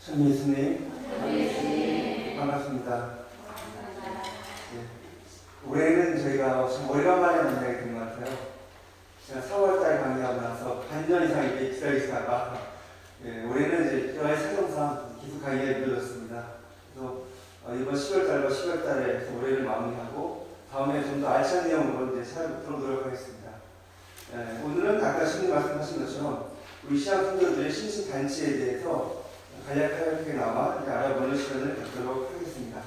천미수님, 반갑습니다. 네. 올해는 저희가 참 오래간만에 만나게 된 것 같아요. 제가 4월달 강의하고 나서 반년 이상 이렇게 기다리시다가 올해는 이제 여러 가지 사정상 계속 강의가 미뤄졌습니다. 그래서 이번 10월달과 10월달에 올해를 마무리하고 다음에 좀 더 알찬 내용으로 이제 찾아뵙도록 노력하겠습니다. 오늘은 아까 신님 말씀하신 것처럼 우리 시향 성도들의 신신단체에 대해서 간략하게나마 알아보는 시간을 갖도록 하겠습니다.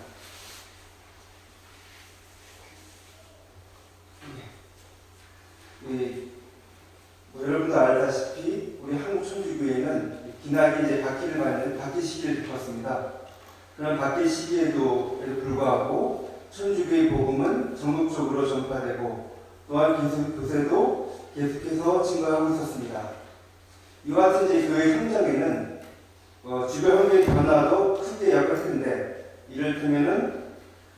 여러분도 알다시피 우리 한국 천주교회는 기나게 이제 바퀴를 맞는 바퀴 시기를 겪었습니다. 그런 바퀴 시기에도 불구하고 천주교의 복음은 전국적으로 전파되고 또한 교세도 계속해서 증가하고 있었습니다. 이와 같은 이제 교회 성장에는 주변 환경의 변화도 크게 역할했는데 이를테면은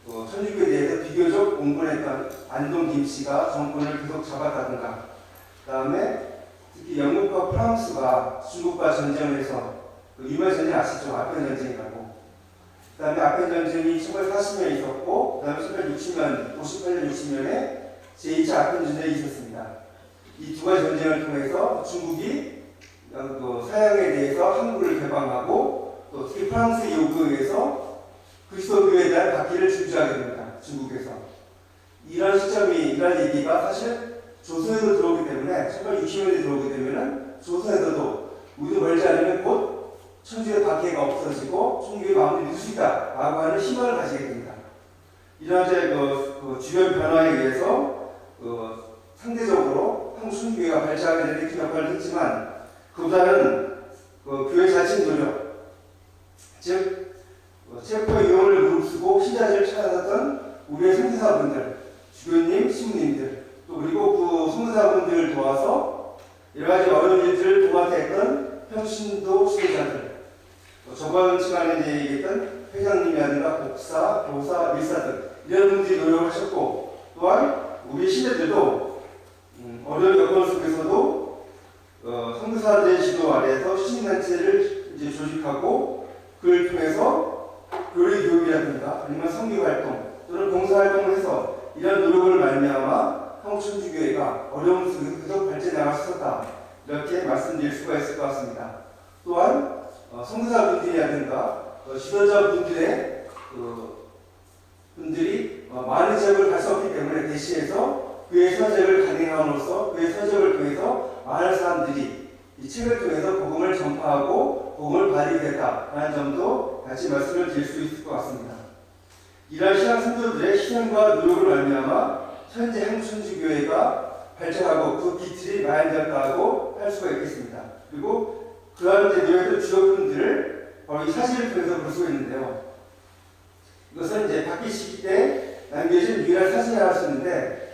천주교에 대해서 비교적 공분했던 안동 김씨가 정권을 계속 잡았다든가, 그 다음에 특히 영국과 프랑스가 중국과 전쟁을 해서 유명 전쟁 아시죠? 아편 전쟁이라고. 그 다음에 아편 전쟁이 1940년에 있었고, 그 다음에 1958년, 60년에 제2차 아편 전쟁이 있었습니다. 이 두 가지 전쟁을 통해서 중국이 서양에 대해서 한국을 개방하고 또 특히 프랑스의 요구에 의해서 그리스도교에 대한 바퀴를 준비하게 됩니다. 중국에서. 이런 이런 얘기가 사실 조선에도 들어오기 때문에 1960년대에 들어오게 되면은 조선에서도 우리도 멀지 않으면 곧 천주교 바퀴가 없어지고 천주교의 마음을 믿을 수 있다라고 하는 희망을 가지게 됩니다. 이런 이제 주변 변화에 의해서 상대적으로 한국 천주교가 발전하게 되는 큰 역할을 했지만 그보다는 교회 자체 노력, 즉 체포 이용을 무릅쓰고 신자들을 찾아갔던 우리의 선교사분들, 주교님, 신부님들, 또 그리고 그 선교사분들을 도와서 여러 가지 어려운 일들을 도맡아 했던 평신도 신자들, 저번 시간에 얘기했던 회장님이라든가 목사, 교사, 밀사 등 이런 분들이 노력을 하셨고, 또한 우리 신자들도 어려운 여건 속에서도 선교사들의 지도 아래에서 신신단체를 이제 조직하고 그를 통해서 교리 교육이라든가 아니면 선교 활동 또는 봉사 활동을 해서 이런 노력을 말미암아 한국 천주교회가 어려운 속에서 계속 발전해 나갈 수 있었다, 이렇게 말씀드릴 수가 있을 것 같습니다. 또한 선교사분들이라든가 지도자분들의 분들이 많은 지역을 갈 수 없기 때문에 대신해서 교회 서적을 간행함으로써 교회 서적을 통해서 많은 사람들이 이 책을 통해서 복음을 전파하고 복음을 발휘했다라는 점도 같이 말씀을 드릴 수 있을 것 같습니다. 이러한 신앙 성도들의 희생과 노력을 말미암아 현재 한국 천주교회가 발전하고 그 기틀이 마련되었다고 할 수가 있겠습니다. 그리고 그러한 노력의 주역분들을 바로 이 사진을 통해서 볼 수가 있는데요. 이것은 이제 바퀴 시기 때 남겨진 유일한 사진이라고 할 수 있는데,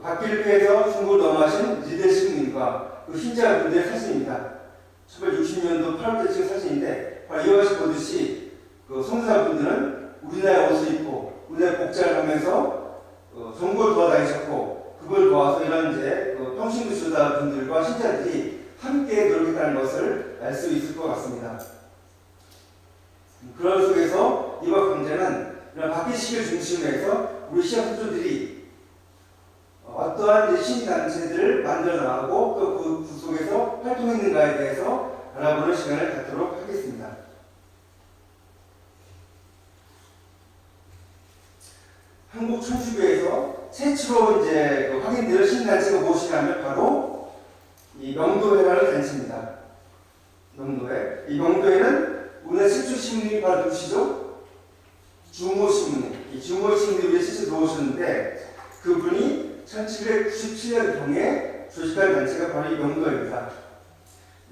바퀴를 피해서 중국으로 넘어가신 리더십님과 그 신자분들의 사진입니다. 1960년도 8월때 찍은 사진인데, 바로 이와 같이 보듯이 선교사분들은 우리나라 옷을 입고 우리나라 복장을 하면서 전국을 돌아다니셨고, 그걸 도와서 이런 이제 평신도 지도자분들과 신자들이 함께 노력했다는 것을 알 수 있을 것 같습니다. 그런 속에서 이와 강제는 이런 바퀴 시기를 중심으로 해서 우리 시학 선조들이 어떠한 신단체들을 만들어 나가고 또 그 속에서 활동했는가에 대해서 알아보는 시간을 갖도록 하겠습니다. 한국 천주교에서 최초로 이제 확인되는 신단체가 무엇이냐면 바로 이 명도회라는 단체입니다. 명도회. 이 명도회는 우리나라 최초 신부님이 바로 누구시죠? 주모 신부님. 이 주모 신부님이 우리 실제 들어오셨는데 그분이 1797년경에 조직한 단체가 바로 이 명도회입니다.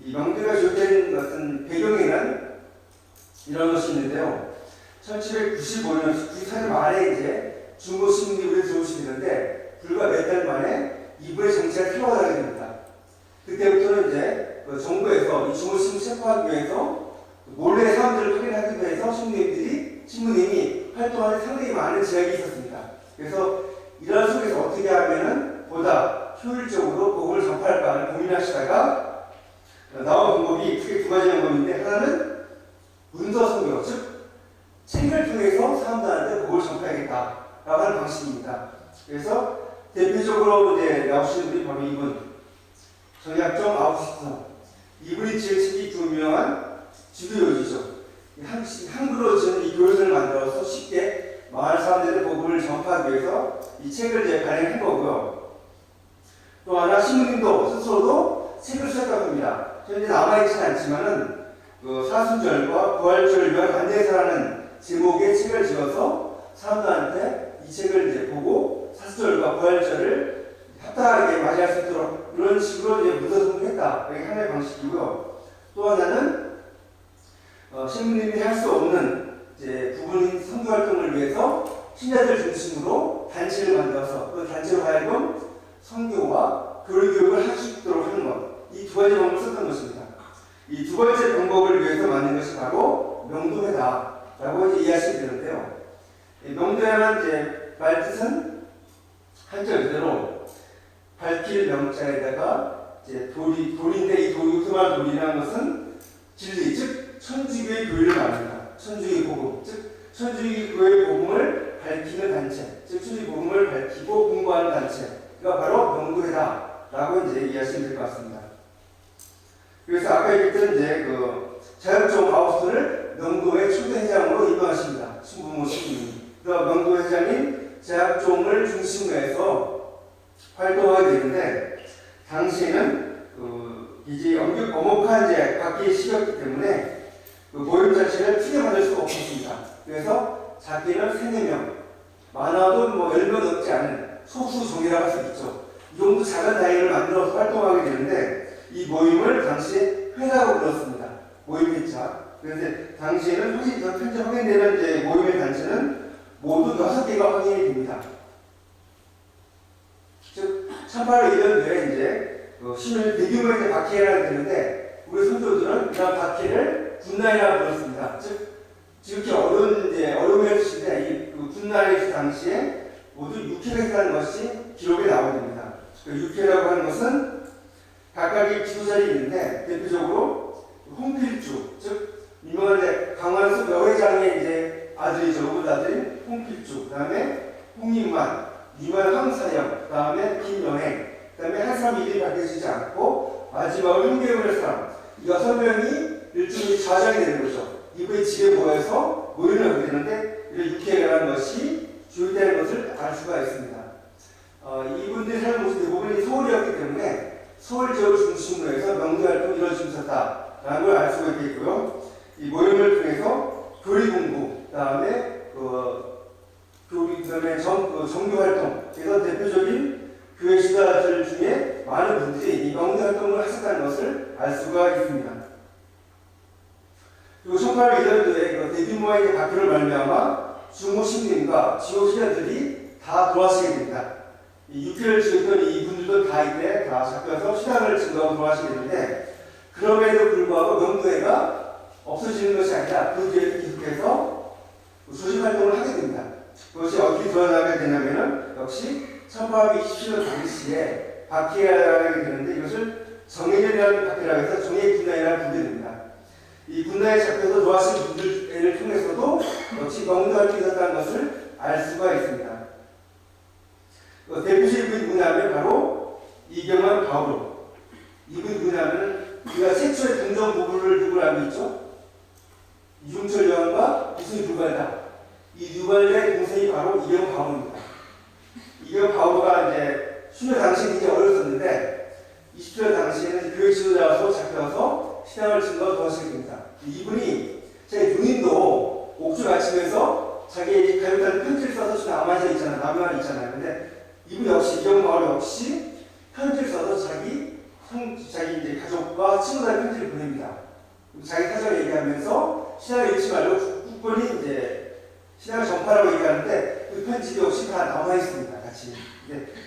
이 명도회가 조직된 어떤 배경에는 이런 것이 있는데요. 1795년, 94년 말에 이제 중고 신부님이 우리 들어오시게 되는데 불과 몇 달 만에 이분의 정체가 틀어나가게 됩니다. 그때부터는 이제 정부에서 이 중고 신부 체포하기 위해서 몰래 사람들을 확인하기 위해서 신부님이 활동하는 상당히 많은 제약이 있었습니다. 그래서 이런 속에서 어떻게 하면은 보다 효율적으로 복음을 전파할까 하는 고민하시다가 나온 방법이 크게 두 가지 방법인데, 하나는 문서 선교, 즉 책을 통해서 사람들한테 복을 전파하겠다라고 하는 방식입니다. 그래서 대표적으로 이제 나오시는 분이 바로 이분, 정약정 아우구스티노. 이분이 지은 책이 유명한 주교요지죠. 한글로 지은 이 교육을 만들어서 쉽게 마을 사람들의 복음을 전파하기 위해서 이 책을 이제 발행한 거고요. 또 하나 신부님도 스스로도 책을 쓰셨다고 합니다. 현재 남아있지는 않지만은 그 사순절과 부활절을 위한 안내사라는 제목의 책을 지어서 사람들한테 이 책을 이제 보고 사순절과 부활절을 합당하게 맞이할 수 있도록 이런 식으로 이제 문서 선포했다. 이게 하나의 방식이고요. 또 하나는 신부님이 할 수 없는 이제 부분인 선교 활동을 위해서 신자들 중심으로 단체를 만들어서 그 단체로 하여금 선교와 교육을 할 수 있도록 하는 것. 이 두 가지 방법을 썼던 것입니다. 이 두 번째 방법을 위해서 만든 것이 바로 명도회다라고 이제 이해하시면 되는데요. 명도회는 이제 말 뜻은 한자 그대로 밝힐 명자에다가 이제 돌인데 이 요트말 돌이라는 것은 진리, 즉 천주교의 교리를 말합니다. 천주교의 복음, 즉 천주교의 복음을 밝히는 단체, 즉 천주교의 복음을 밝히고 공부하는 단체가 바로 명도회다라고 이제 이해하시면 될 것 같습니다. 그래서 아까 얘기했던 이제 그 자격종 아우스를 명도회 초대회장으로 임명하십니다. 신부모 신부님이. 명도회장인 자격종을 중심으로 해서 활동하게 되는데 당시에는 이제 엄혹한 이제 각기의 시기였기 때문에 그 모임 자체를 크게 만들 수가 없었습니다. 그래서 작게는 3-4명, 많아도 뭐 10명 넘지 않은 소수 종이라고 할 수 있죠. 이 정도 작은 단위를 만들어서 활동하게 되는데 이 모임을 당시에 회라고 불렀습니다. 모임 회차. 그런데 당시에는 현재 확인되는 이제 모임의 단체는 모두 6개가 확인이 됩니다. 즉 1801년도에 이제 신을 대규모의 박해라고 되는데 우리 선조들은 그냥 박해를 군나이라고 불렀습니다. 즉 지극히 어려움의 시대 이 군나이 당시에 모두 6회가 있다는 것이 기록에 나오게 됩니다. 6회라고 하는 것은 각각의 지도자들이 있는데 대표적으로 홍필주, 즉 유명한 강원수 여회장의 이제 아들이죠. 그 아들인 홍필주, 그 다음에 홍익만, 유만 황사영, 그 다음에 김영행, 그 다음에 한 사람 이름이 밝혀지지 않고 마지막으로 홍계훈의 사람, 이 6명이 일종의 좌장이 되는 거죠. 이분의 집에 모여서 모임을 하게 되는데 이런 육회라는 것이 주요되는 것을 알 수가 있습니다. 이분들이 사는 곳이 대부분이 서울이었기 때문에 서울 지역을 중심으로 해서 명도 활동이 이루어지고 있었다라는 걸 알 수가 있겠고요. 이 모임을 통해서 교리 공부, 그 다음에 정교 활동, 그래서 대표적인 교회 지도자들 중에 많은 분들이 이 명도 활동을 하셨다는 것을 알 수가 있습니다. 그리고 1801년도에 대규모의 박해를 말미암아 중고 신님과 지역 신자들이 다 돌아가시게 됩니다. 이 6회를 지었던 이분들도 다 이때 다 잡혀서 신앙을 증거하고 돌아가시게 되는데 그럼에도 불구하고 명도회가 없어지는 것이 아니라 그 뒤에 계속해서 소식 활동을 하게 됩니다. 그것이 어떻게 드러나게 되냐면은 역시 1827년 당시에 박해가 하게 되는데 이것을 정예전이라는 박해라고 해서 정예군나이라고 부르게 됩니다. 이 군나이에 잡혀서 돌아가신 분들을 통해서도 역시 명도 활동이 있었다는 것을 알 수가 있습니다. 대표적인 분이 누구냐면 바로 이경환 바오로. 이분이 누구냐면 우리가 최초의 동정 부부를 누구로 알고 있죠? 이중철 여왕과 이순이 두발다. 이 두발다의 동생이 바로 이경환 바오로입니다. 이경환 바오로가 이제 수녀 당시에 굉장히 어렸었는데 20대 당시에는 교육 지도자로서 잡혀서 신앙을 증거하고 하시게 됩니다. 이분이 제 누님도 옥주 아침에서 자기 가요단 편지를 써서 남아져 있잖아요. 남아져 있잖아요. 근데 이분 역시 이경환 바오로 역시 편지를 써서 자기 이제 가족과 친구들한테 편지를 보냅니다. 자기 사정을 얘기하면서 신앙을 잃지 말고 굳건히 이제 신앙을 전파라고 얘기하는데 그 편지도 역시 다 남아 있습니다. 같이.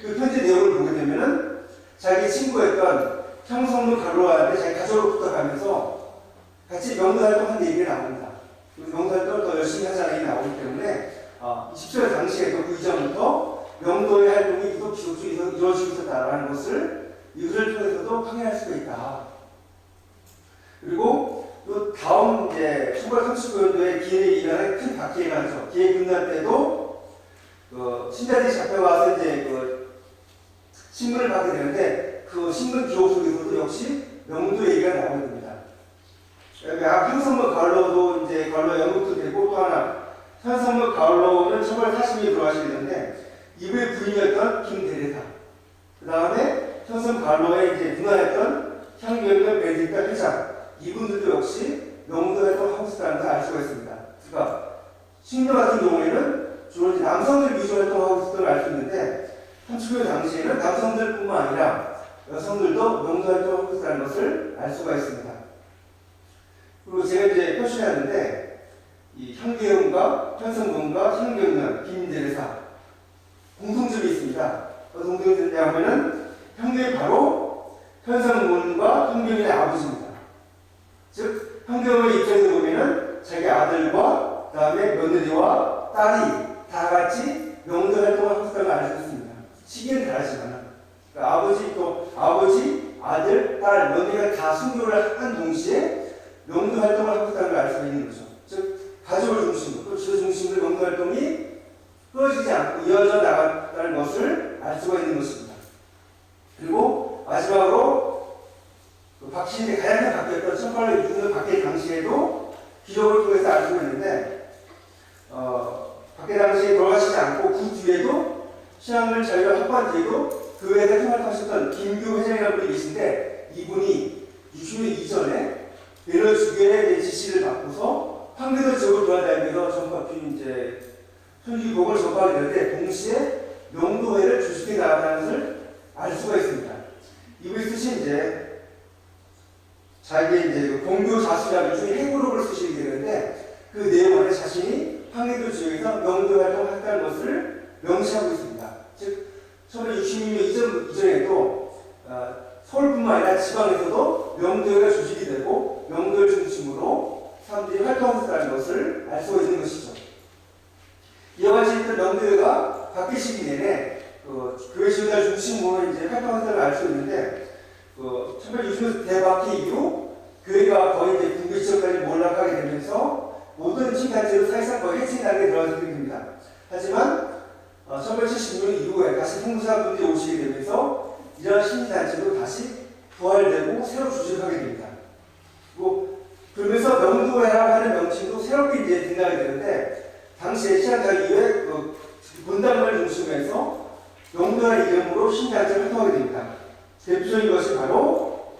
그 편지 내용을 보게 되면은 자기 친구였던 형성로 가로아한테 자기 가족을 부탁하면서 같이 명도활동 한 얘기가 나옵니다. 명도활동을 더 열심히 하자는 얘기가 나오기 때문에 20대 당시에도 그 이전부터 명도의 활동이 계속 지속적으로 이루어지고 있었다는 것을 이것을 통해서도 확인할 수가 있다. 그리고 또 다음 이제 1939년도에 기해에 일어난 큰 박해가 나죠. 기해 군난 때도 신자들이 잡혀와서 이제 신문을 받게 되는데 그 신문 기록 속에서도 역시 명도 얘기가 나오게 됩니다. 현성무 가을로도 이제 가을로 연극도 되고 또 하나 현성무 가을로는 1940년에 돌아가시게 되는데 이분의 부인이었던 김대레사 그 다음에 현성 가을로에 이제 누나였던 향교였던 베네딕타 회장 이분들도 역시 명도 활동하고 있다는 걸 알 수가 있습니다. 그러니까 신녀 같은 경우에는 주로 이제 남성들 위주로 활동하고 있었던 걸 알 수 있는데 한초교 당시에는 남성들뿐만 아니라 여성들도 명도 활동하고 있다는 것을 알 수가 있습니다. 그리고 제가 이제 표시하는데 이 향계음과 현성군과 향경련, 김대레사 공통점이 있습니다. 어떤 공통점이 하면은 향경이 바로 현성군과 향경련의 아버지입니다. 즉 향경의 입장에서 보면은 자기 아들과 그 다음에 며느리와 딸이 다 같이 명도 활동을 하고 있다는 걸 알 수 있습니다. 시기는 다르지만 그러니까 아버지, 아들, 딸, 며느리가 다 순교를 한 동시에 명도 활동을 하고 있다는 걸 알 수가 있는 거죠. 즉 가족을 중심으로 또 지도 중심으로 명도 활동이 끊어지지 않고 이어져 나간다는 것을 알 수가 있는 것입니다. 그리고 마지막으로 박씨인데 가장 바뀌었던 1806년 박해 당시에도 기록을 통해서 알 수가 있는데 박해 당시에 돌아가시지 않고 그 뒤에도 신앙을 자유를 확보한 뒤에도 교회에서 생활하셨던 김규 회장이라는 분이 계신데 이분이 60년 이전에 베너 주교의 지시를 받고서 황교도 지역을 돌아다니면서 전파피 이제 천주교복을 전파하게 되는데 동시에 명도회를 주식해 나가는 것을 알 수가 있습니다. 이분이 쓰신 이제 자기의 이제 공교 자수자기 중에 행보록을 쓰시게 되는데 그 내용 안에 자신이 황교도 지역에서 명도 활동을 했다는 것을 명시하고 있습니다. 즉 1960년 이전에도 서울뿐만 아니라 지방에서도 명도회가 조직이 되고 명도를 중심으로 사람들이 활동했다는 것을 알 수가 있는 것이죠. 이와 같이 있던 명도회가 박해 시기 내내 교회 지도자 중심으로 이제 활동했다는 걸 알 수 있는데 1960년 대박해 이후 교회가 거의 이제 군부 지역까지 몰락하게 되면서 모든 신단체로 사실상 거의 해체 단계에 들어가게 됩니다. 하지만 1976년 이후에 다시 풍부사분들이 오시게 되면서 이러한 신단체도 다시 부활되고 새로 조직하게 됩니다. 그러면서 명도회라고 하는 명칭도 새롭게 이제 등장하게 되는데 당시에 신학자 이후에 본당을 중심으로 해서 명도라는 이름으로 신단체를 활동하게 됩니다. 대표적인 것이 바로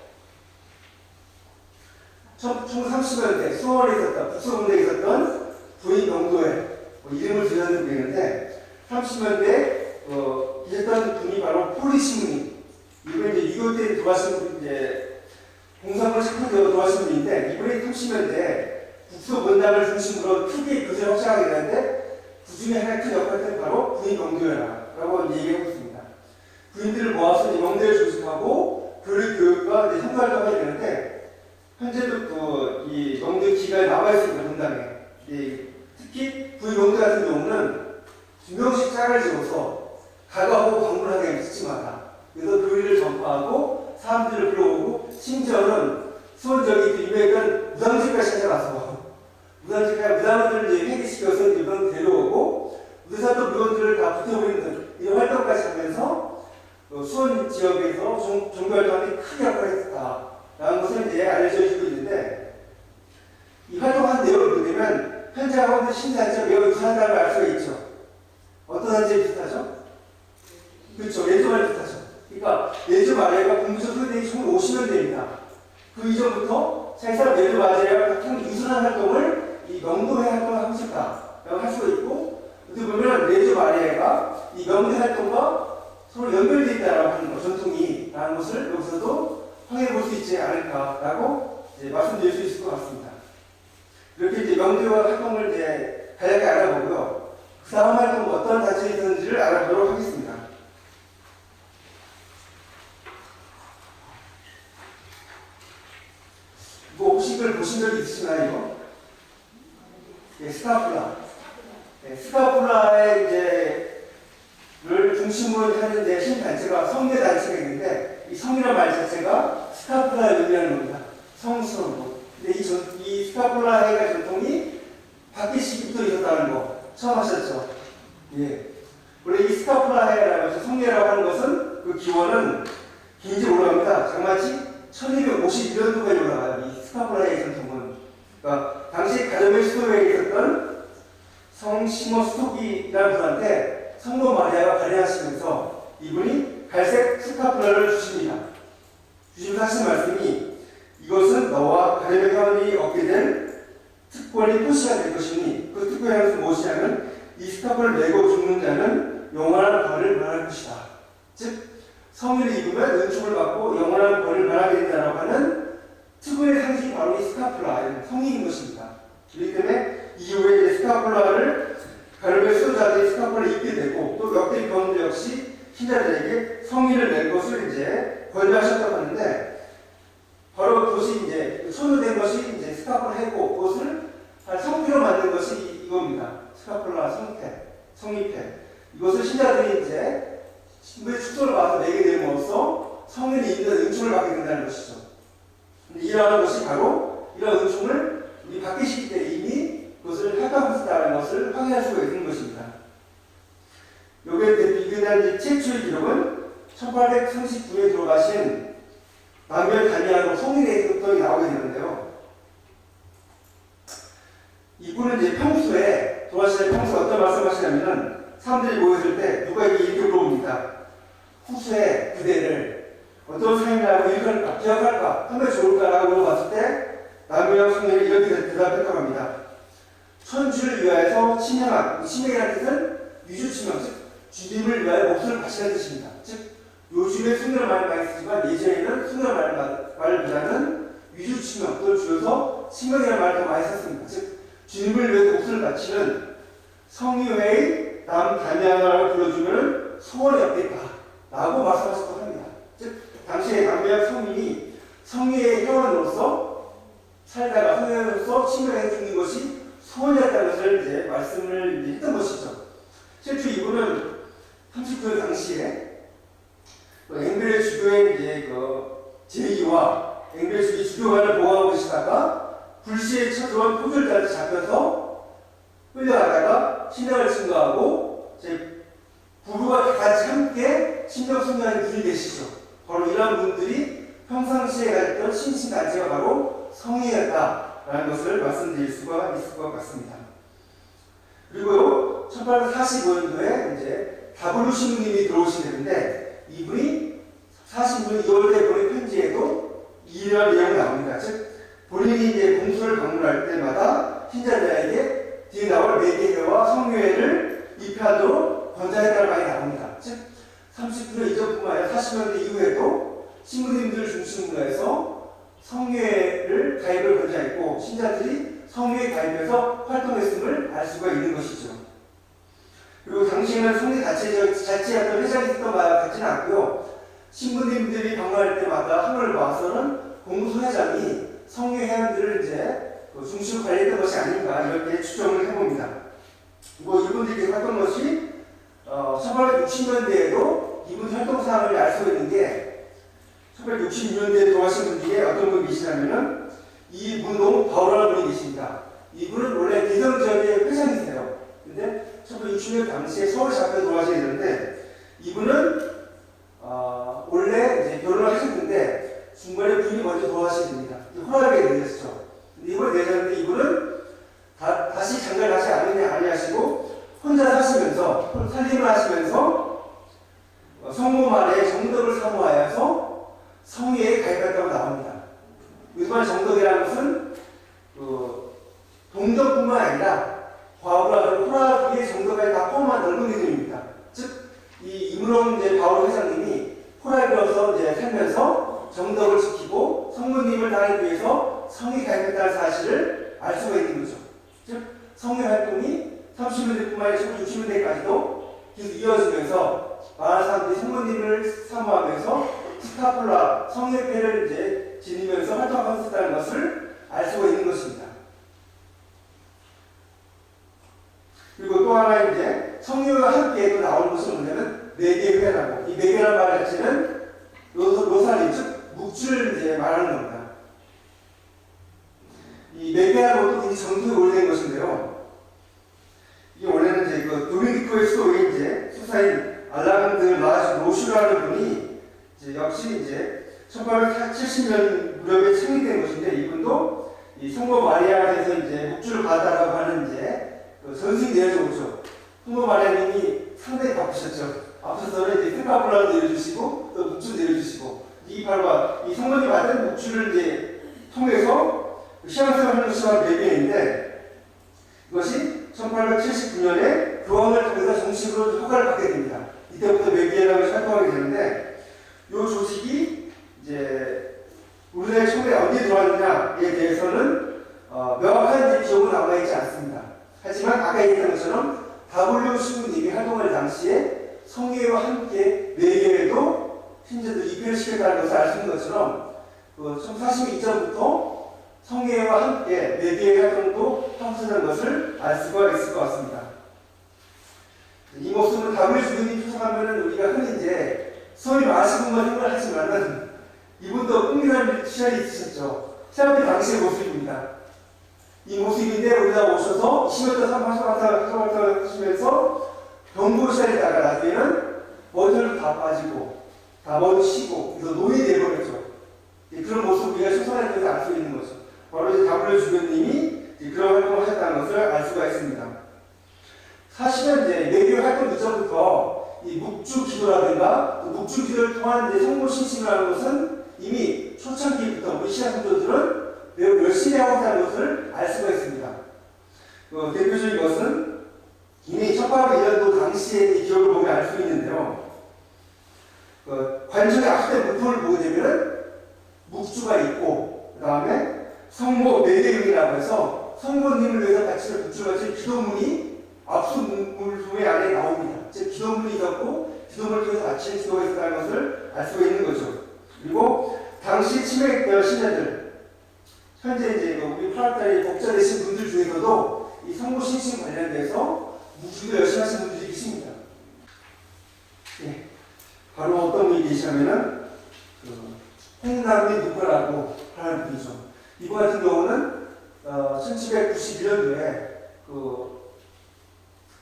1930년대 수원에 있었던 북서군대에 있었던 부인 명도회 이름을 들여는 되는데 30년대에 계셨던 분이 바로 포리시문이 이분이 이제 6.25 때 돌아가신 분 이제 공산을 식품되어 돌아가신 분인데 이분이 30년대에 북서본당을 중심으로 크게 교제를 확장하게 되는데 그 중에 하나의 큰 역할은 바로 부인 명도회라고 얘기하고 있습니다. 부인들을 모아서 명도회를 조직하고 교육과 형사활동을 하게 되는데 현재도 이 명도회 기가에 나와 있습니다. 본당에. 특히 부인 명도 같은 경우는 2명씩 짝을 지어서 가가하고 방문을 하게 됩니다. 시마다. 그래서 교리를 전파하고 사람들을 불러오고 심지어는 수원 지역에 유명했던 무당집까지 찾아가서 무당들을 이제 회개시켜서 물건 데려오고 의사도 물건들을 다 붙여버리는 이런 활동까지 하면서 수원 지역에서 종교활동에 큰 역할을 했다라는 것을 이제 알려지고 있는데 이 활동한 내용을 보게 되면 현재하고 있는 신단체가 매우 유사하다는 걸 알 수가 있죠. 어떤 단체에 비슷하죠? 그렇죠. 예조말 비슷하죠. 그러니까 예조마리아가 공부적 소개되기 1950년대입니다. 그 이전부터 사실상 예조마리아가 같은 유순한 활동을 이 명도회 활동을 하고 있었다라고 할 수가 있고 어떻게 보면 예조마리아가 이 명도회 활동과 서로 연결되어 있다라고 하는 전통이라는 것을 여기서도 확인해 볼 수 있지 않을까라고 말씀드릴 수 있을 것 같습니다. 이렇게 이제 명도회 활동을 이제 간략히 알아보고요. 그 다음 활동 어떤 단체에 있는지를 알아보도록 하겠습니다. 혹시 이걸 보신 적이 있으시나요? 스카풀라. 스카풀라의 를 중심으로 하는 신단체가 성례 단체가 있는데 이 성이라는 말 자체가 스카풀라를 의미하는 겁니다. 성스러운 것. 근데 이 스카폴라 해가 전통이 바퀴 시기부터 있었다는 거 처음 하셨죠? 예. 원래 이 스카폴라 해라고 해서 성례라고 하는 것은 그 기원은 굉장히 올라갑니다. 장마치 1251년도까지 올라가요. 이 스카폴라 해 전통은. 그러니까 당시 가정의 수도에 있었던 성 시모스토기라는 분한테 성모 마리아가 발행하시면서 이분이 갈색 스카폴라를 주십니다. 주시면서 하신 말씀이 이것은 너와 가정의 가문이 얻게 된 특권이 표시가 될 것이니 그 특권이 무엇이냐면 이 스카폴을 메고 죽는 자는 영원한 벌을 말할 것이다. 즉 성의를 입으면 은총을 받고 영원한 벌을 말하게 된다라고 하는 특권의 상징이 바로 이 스카폴라, 성의인 것입니다. 그렇기 때문에 이후에 이제 스카폴라를 가르베 수도자들이 스카폴라를 입게 되고 또 역대 교원들 역시 신자들에게 성의를 낸 것을 이제 권유하셨다고 하는데 바로 그것이 이제 손으로 된 것이 이제 스카폴라 해고 그것을 성피로 만든 것이 이겁니다. 스카폴라 성패, 성의패. 이것을 신자들이 이제 신부의 축소를 봐서 내게 됨으로써 성인이 있는 은총을 받게 된다는 것이죠. 이러한 것이 바로 이런 은총을 우리 바뀌시기 때 이미 그것을 활동하셨다는 것을 확인할 수가 있는 것입니다. 여기에 비교된 최초의 기록은 1839년에 들어가신 남별 다니아로 성인의 습성이 나오게 되는데요. 이분은 이제 평소에 돌아가시는 평소에 어떤 말씀하시냐면은 사람들이 모였을 때 누가 이렇게 물어봅니다. 후세에 그대를 어떤 삶이라고 일할까, 기억할까, 하면 좋을까라고 물어봤을 때 남유영 성인이 이렇게 대답했다고 합니다. 천주를 위하여서 침향한, 침향이라는 뜻은 위주침향, 즉 주님을 위하여 목숨을 바치는 뜻입니다. 즉 요즘에 순결한 말을 많이 쓰지만 예전에는 순결한 말보다는 위주침향, 그걸 줄여서 침향이라는 말을 더 많이 썼습니다. 즉 주님을 위해서 목숨을 바치는 성유회의 남 다미아라고 불러주면 소원이 없겠다 라고 말씀하셨다고 합니다. 즉 당시에 남유영 성인이 성유회의 회원으로서 살다가 성유회로서 침향해 주는 것이 소원이었다는 것을 이제 말씀을 했던 것이죠. 실제 이분은 39년 당시에 앵글의 주교의 이제 제이와 앵글의 주교 주교관을 보호하고 계시다가 불시에 쳐들어온 포졸들한테 잡혀서 끌려가다가 신앙을 증거하고 이제 부부가 같이 함께 신령 성령하는 분이 계시죠. 바로 이런 분들이 평상시에 가졌던 신신단체가 바로 성의였다라는 것을 말씀드릴 수가 있을 것 같습니다. 그리고요, 1845년도에 이제 다블루 신부님이 들어오시는데 이분이 45년 2월에 보낸 편지에도 이런 내용이 나옵니다. 즉 본인이 이제 공수를 방문할 때마다 신자들에게 뒤에 나올 매개회와 성교회를 입회하도록 권장했다는 말이 나옵니다. 즉 30년 이전뿐만 아니라 40년대 이후에도 신부님들 중심으로 해서 성교회를 가입을 권장했고 신자들이 성교회 가입해서 활동했음을 알 수가 있는 것이죠. 그리고 당시에는 성교 자체의 어떤 회장이 있었던 것 같지는 않고요. 신부님들이 방문할 때마다 하늘을 봐서는 공수 회장이 성교 회원들을 이제 중심으로 관리했던 것이 아닌가 이렇게 추정을 해봅니다. 그리고 이분들이 활동 것이 1860년대에도 이분 활동 사항을 알 수가 있는 게 1866년대에 돌아가신 분 중에 어떤 분이 계시냐면은 이 문동 바오라는 분이 계십니다. 이분은 원래 기성지역의 회장이세요. 근데 1960년 당시에 서울 잡혀 돌아가셔야 되는데 이분은 원래 이제 결혼을 하셨는데 중간에 부인이 먼저 돌아가셔야 됩니다. 허락에 내렸죠. 근데 이걸 내셨는데 이분은 다시 장가를 다시 아니하시고 혼자 사시면서 살림을 하시면서 성모 말에 정덕을 사모하여서 성회에 가입했다고 나옵니다. 요즘에 정덕이라는 것은 동덕뿐만 아니라 과거라는 호락의 정덕까지 다 포함한 넓은 개념입니다. 즉 이 이문홍 이제 바울 회장님이 호락이로서 이제 살면서 정덕을 지키고 성모님을 다니기 위해서 성에 가입했다는 사실을 알 수가 있는 거죠. 즉 성회 활동이 30년대뿐만 아니라 1960년대까지도 계속 이어지면서 많은 사람들이 성모님을 사모하면서 스카폴라 성회회를 이제 지니면서 활동하고 있었다는 것을 알 수가 있는 것입니다. 그리고 또 하나 이제 성회와 함께 또 나오는 것은 뭐냐면 매개회라고 이 매개라는 말 자체는 노사리 즉 묵주를 이제 말하는 겁니다. 매개하는 것도 굉장히 정통이 오래된 것인데요. 이게 원래는 이제 그 도미니코의 수도의 이제 수사인 알라간드 로슈라는 분이 이제 역시 이제 1870년 무렵에 창립된 것인데, 이분도 이 성모 마리아에서 이제 묵주를 받았다고 하는 이제 그 선수인 내려오죠. 성모 마리아님이 상당히 바쁘셨죠. 앞서서는 이제 뜬가블라도 내려주시고 또 묵주 내려주시고, 이 바로 이 성모님 받은 묵주를 이제 통해서 신앙생활을 시작한 배경인데, 이것이 1879년에 교황을 통해서 정식으로 허가를 받게 됩니다. 이때부터 매기회라고 활동하게 되는데, 이 조직이 이제 우리나라에 처음에 언제 들어왔느냐에 대해서는 명확한 기록은 남아있지 않습니다. 하지만 아까 얘기했던 것처럼 W 신부님이 활동할 당시에 성회와 함께 매개회도 신자들 입회를 시켰다는 것을 알 수 있는 것처럼 1942 이전부터 성회와 함께 매개회 활동도 하셨다는 것을 알 수가 있을 것 같습니다. 이 모습은 W 신부님 추상하면 우리가 흔히 이제 소위 마시고만 생각을 하지만은 이분도 꿈이라는 시간이 있으셨죠. 시작할 당시의 모습입니다. 이 모습인데 우리가 오셔서 20여 달 하시면서 병고 시간에다가 나중에는 머리털도 다 빠지고 다 머리 쉬고 그래서 노인이 되어버렸죠. 그런 모습을 우리가 신선할 때도 알 수 있는 거죠. 바로 이제 W 주변님이 그런 활동을 하셨다는 것을 알 수가 있습니다. 사실은 이제 매교 활동 이전부터 이 묵주 기도라든가 묵주 기도를 통한 이제 성모 신심을 하는 것은 이미 초창기부터 우리 신앙 성도들은 매우 열심히 하고 있다는 것을 알 수가 있습니다. 대표적인 것은 이미 1801년도 당시의 기록을 보면 알 수 있는데요. 관청의 압수된 문품을 보게 되면 묵주가 있고, 그 다음에 성모 매대용이라고 해서 성모님을 위해서 바치는 묵주가 바치는 기도문이 압수 문품의 안에 나옵니다. 즉 기도문이 있었고 기도문을 통해서 바치는 기도가 있다는 것을 알 수가 있는 거죠. 그리고 당시 치매되어 신자들, 현재 이제 우리 8월달에 복자되신 분들 중에서도 이 성모 신심 관련돼서 묵주도 열심히 하시는 분들이 계십니다. 예. 바로 어떤 분이 계시냐면은 홍남미 누구라고 하는 분이죠. 이분 같은 경우는 1791년도에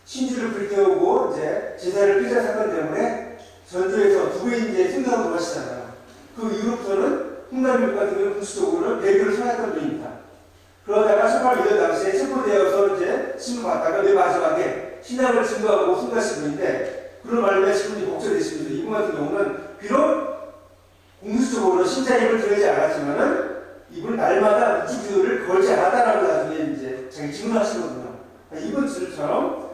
신주를 불태우고 이제 제사를 삐자 사건 때문에 전주에서 두 분이 이제 승자로 돌아가시잖아요. 그 이후부터는 홍남미 같은 경우는 공식적으로는 배교를 선했던 분입니다. 그러다가 1801년 당시에 체포되어서 이제 신고받다가 맨 마지막에 신앙을 증거하고 승가하신 분인데, 그런 말로 지금 복제되신 분들, 이분 같은 경우는 비록 공식적으로 신자임을 드러내지 않았지만은 이분은 날마다 묵주 기도를 걸지 않았다라고 나중에 이제 자기 증언하시거든요. 이분들처럼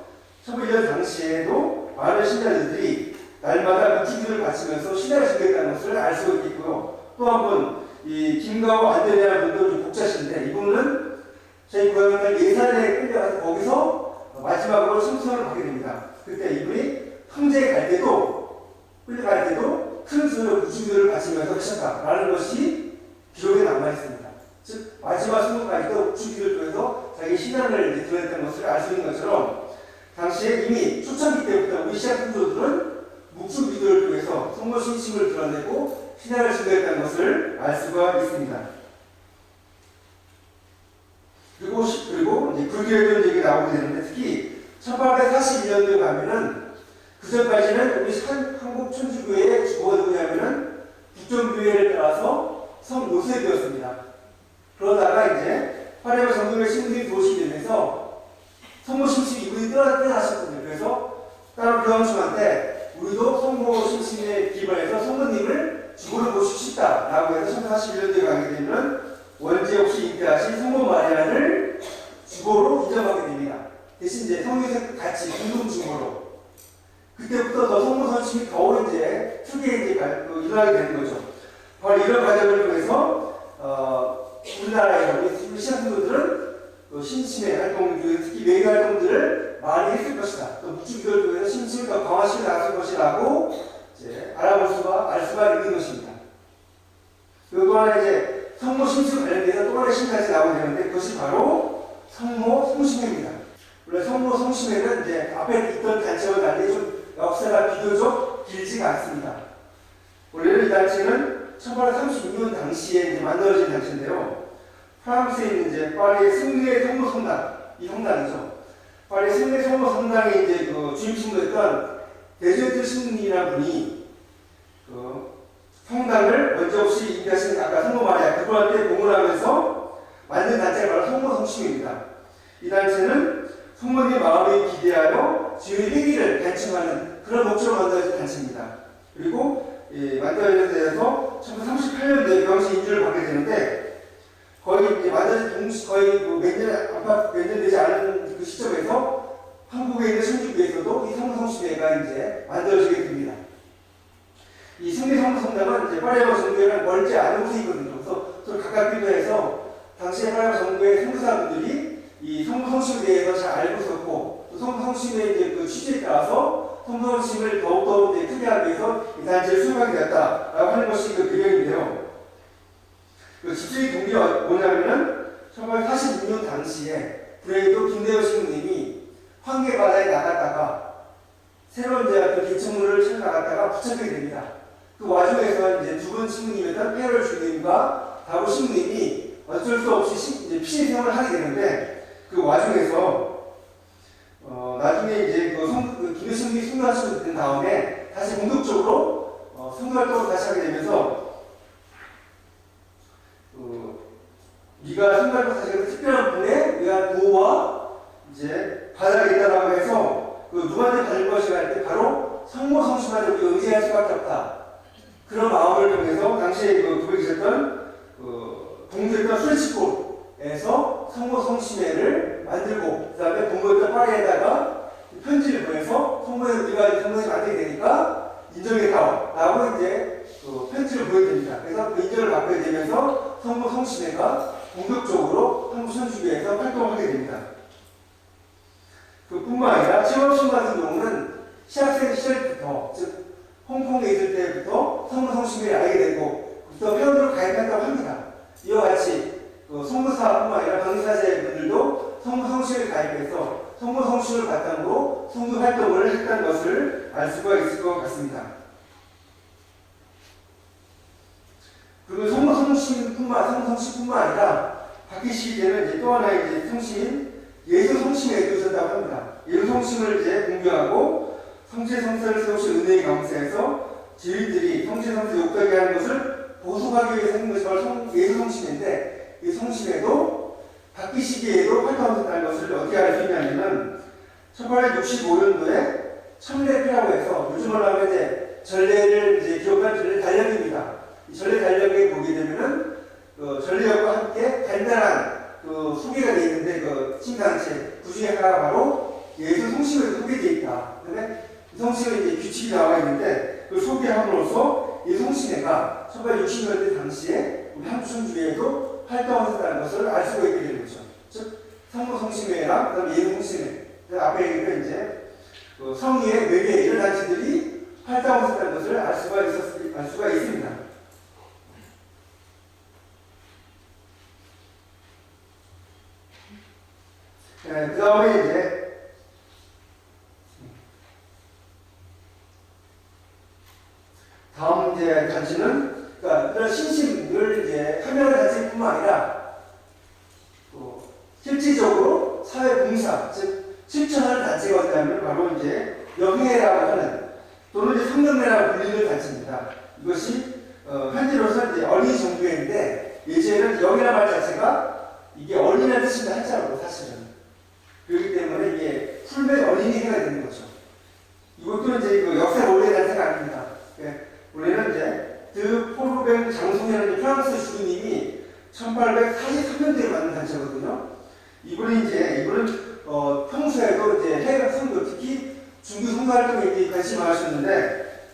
1901년 당시에도 많은 신자들이 날마다 묵주 기도를 바치면서 신앙을 증거했다는 것을 알 수가 있고요. 또 한 분, 이 김가호 안드레아 분도 복자신데, 이분은 저희 고향을 예산에 끌려가서 거기서 마지막으로 청소를 받게 됩니다. 그때 이분이 황제에 갈 때도, 끌려갈 때도 큰 소리로 묵주기도를 바치면서 하셨다라는 것이 기록에 남아있습니다. 즉, 마지막 순간까지도 묵주기도를 통해서 자기 신앙을 이제 드러냈다는 것을 알 수 있는 것처럼, 당시에 이미 초창기 때부터 우리 신앙 성도들은 묵주기도를 통해서 성모 신심을 드러내고 신앙을 증거했다는 것을 알 수가 있습니다. 그리고 이제 불교에도 얘기 나오게 되는데, 특히 1841년도에 가면은 그 전까지는 우리 한국 천주교회의 주거가 누구냐면은 북정교회를 따라서 성요셉이었습니다. 그러다가 이제 화려한 정동의 신분들이 들어오시게 되면서 성모 신심 이분이 떠나셨거든요. 그래서 다른 교황청한테 우리도 성모 신심에 기반해서 성모님을 주보를 모시고 싶다라고 해서 1841년도에 가게 되면 원죄 없이 잉태하신 성모 마리아를 주보로 인정하게 됩니다. 대신 이제 성요셉 같이 공동 주보로. 그때부터 더 성모 선심이 더 이제 크게 이제 일어나게 되는 거죠. 바로 이런 과정을 통해서 우리나라에서 우리 신앙생들은 신심의 활동, 특히 외교 활동들을 많이 했을 것이다. 또 묵주기도를 통해서 신심을 더 강화시켜 나갈 것이라고 이제 알 수가 있는 것입니다. 그리고 또 하나 이제 성모 신심 관련돼서 또 하나의 신까지 나오게 되는데, 그것이 바로 성모 성심회입니다. 원래 성모 성심회는 이제 앞에 있던 단체와 달리 좀 역사가 비교적 길지가 않습니다. 원래는 이 단체는 1836년 당시에 이제 만들어진 단체인데요. 프랑스에 있는 이제 파리의 승리의 성모 성당, 이 성당이죠. 파리 승리의 성모 성당에 이제 그 주임 신부였던 데제트 신부이라는 분이 그 성당을 먼저 없이 인가하신 아까 성모 마리아 그분한테 공헌하면서 만든 단체가 바로 성모 성심입니다. 이 단체는 성모님의 마음에 기대하여 지의 회기를 단축하는 그런 목적으로 만들어진 단체입니다. 그리고 만들어진 데에서 1938년도에 병시 인주를 받게 되는데 거의 이제 만들어진 동시 거의 몇 년 되지 않은 그 시점에서 한국에 있는 신주교에서도 이 성모성심회가 이제 만들어지게 됩니다. 이 승리성모성당은 이제 파리바오 정부에는 멀지 않은 곳에 있거든요. 그래서 좀 가깝기도 해서 당시에 파리바오 정부의 선교사분들이 이 성모성심에 대해서 잘 알고 있었고 또 성모성심의 이제 그 취지에 따라서 성모성심을 더욱더 이제 크게 하기 위해서 이 단체를 수용하게 되었다라고 하는 것이 그 배경인데요. 그 집중의 동기가 뭐냐면은 1946년 당시에 불행히도 김대호 신부님이 황해바다에 나갔다가 새로운 그 개천문을 찾아 나갔다가 붙잡게 됩니다. 그 와중에서 이제 두 분 신부님이었던 페럴 주님과 다보 신부님이 어쩔 수 없이 이제 피신 생활을 하게 되는데 그 와중에서 나중에 이제 김대호 신부님이 순교하시고 된 다음에 다시 본격적으로 선교활동을 다시 하게 되면서 네가 선교활동 다시 하는 특별한 분에 의한 보호와 이제 받아야겠다라고 해서 그 누구한테 받을 것이라 할 때 바로 성모성심한테 우리가 의지할 수밖에 없다. 그런 마음을 통해서 당시에 그분이 계셨던 동부였던 수레치골에서 성모성심회를 만들고 그 다음에 동부였던 파리에다가 편지를 보내서 우리가 성모성심을 만들게 되니까 인정해다오 라고 이제 편지를 보여드립니다. 그래서 그 인정을 받게 되면서 성모성심회가 본격적으로 한국 선주교에서 활동을 하게 됩니다. 그뿐만 아니라 최원순 같은 경우는 시학생 시절부터 즉 홍콩에 있을 때부터 성모성심회를 알게 되고 그부터 회원으로 가입했다고 합니다. 이와 같이 성모사뿐만 아니라 방사제분들도 성모성심회를 가입해서 성모성심을 바탕으로 성교 활동을 했다는 것을 알 수가 있을 것 같습니다. 그리고 성모성심뿐만 아니라 바뀌시기 때는 이제 또 하나의 이제 성심 예수성심회도 있었다고 합니다. 예수성심을 이제 공부하고 성체성사를 세우신 은혜의 강사에서 지휘들이 성체성사 욕되게 하는 것을 보수하기 위해서 생긴 것이 바로 예수성심회인데 이 성심회도 바뀌 시기에도 활동했다는 것을 어떻게 알 수 있냐면 1865년도에 천례피라고 해서 요즘으로 하면 이제 전례를 이제 기록한 전례 달력입니다. 이 전례 달력에 보게 되면은 전례역과 함께 간단한 소개가 되어 있는데 그 신단체 그 중에 하나가 바로 예수 성심에도 소개되어 있다. 그다음에 이 성심에 이제 규칙이 나와 있는데 그 소개함으로써 이 성심회가 1860년대 당시에 우리 한국 천주교에도 활동했다는 것을 알 수가 있게 되는 거죠. 즉 성모성심회랑 그다음에 예수 성심회 앞에 있는 이제 성의회 외계 이런 단체들이 활동했다는 것을 알 수가 있습니다. 그 다음에 이제 다음 이제 단체는 그러니까 이런 신심을 이제 참여하는 단체뿐만 아니라 실질적으로 사회 봉사 즉 실천하는 단체가 어디냐면 바로 이제 영예라고 하는 또는 이제 성령회라고 불리는 단체입니다. 이것이 현재로서는 이제 어린이 정부회인데 예전에는 영이라는 말 자체가 이게 어린이라는 뜻입니다. 한자로 사실은. 그렇기 때문에 이게 풀매 어린이회가 되는 거죠. 이것도 이제 그 역사 원래 단체가 아닙니다. 원래는 이제 드포르뱅 장송이라는 프랑스 주교님이 1843년도에 만든 단체거든요. 이분은 평소에도 이제 해외 선교 특히 중교 선교 활동에 이제 관심을 하셨는데